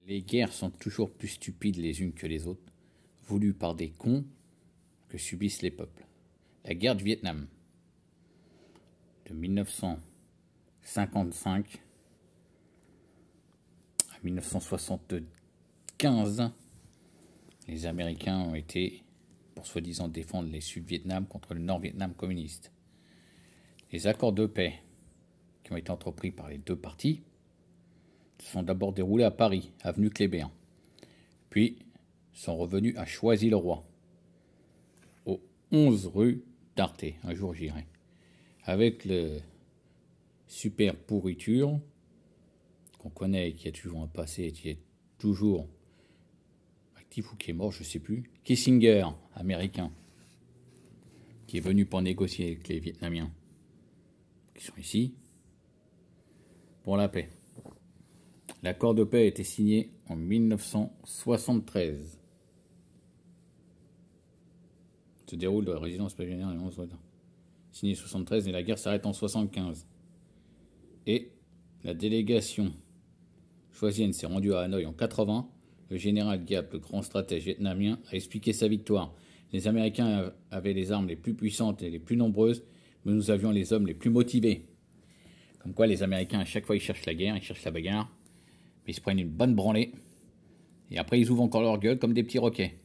Les guerres sont toujours plus stupides les unes que les autres, voulues par des cons que subissent les peuples. La guerre du Vietnam, de 1955 à 1975, les Américains ont été, pour soi-disant défendre les Sud-Vietnam contre le Nord-Vietnam communiste. Les accords de paix qui ont été entrepris par les deux parties se sont d'abord déroulés à Paris, avenue Kléber, puis sont revenus à Choisy-le-Roi, au 11 rue d'Arte. Un jour j'irai. Avec le super pourriture qu'on connaît et qui a toujours un passé et qui est toujours actif ou qui est mort, je ne sais plus. Kissinger, américain, qui est venu pour négocier avec les Vietnamiens, qui sont ici, pour la paix. L'accord de paix a été signé en 1973. Se déroule de la résidence pavillonnaire et 11 rue. Signé en 73 et la guerre s'arrête en 75. Et la délégation choisienne s'est rendue à Hanoï en 80. Le général Giap, le grand stratège vietnamien, a expliqué sa victoire. Les Américains avaient les armes les plus puissantes et les plus nombreuses, mais nous avions les hommes les plus motivés. Comme quoi les Américains, à chaque fois, ils cherchent la guerre, ils cherchent la bagarre, mais ils se prennent une bonne branlée. Et après, ils ouvrent encore leur gueule comme des petits roquets.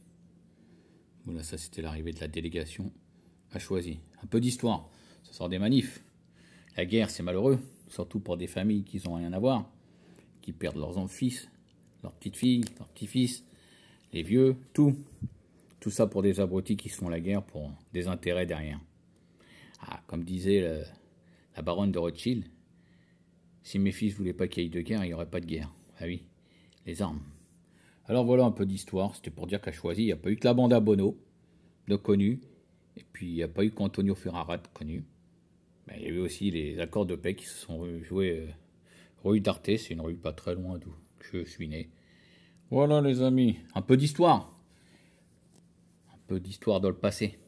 Voilà, ça c'était l'arrivée de la délégation à Choisy. Un peu d'histoire, ça sort des manifs. La guerre, c'est malheureux, surtout pour des familles qui n'ont rien à voir, qui perdent leurs fils, leurs petites filles, leurs petits-fils, les vieux, tout. Tout ça pour des abrutis qui se font la guerre pour des intérêts derrière. Ah, comme disait la baronne de Rothschild, si mes fils ne voulaient pas qu'il y ait de guerre, il n'y aurait pas de guerre. Ah oui, les armes. Alors voilà un peu d'histoire, c'était pour dire qu'à Choisy, il n'y a pas eu que la bande à Bono, de connu, et puis il n'y a pas eu qu'Antonio Ferrara de connu. Ben, il y a eu aussi les accords de paix qui se sont joués rue d'Arte, c'est une rue pas très loin d'où je suis né. Voilà les amis, un peu d'histoire. Un peu d'histoire dans le passé.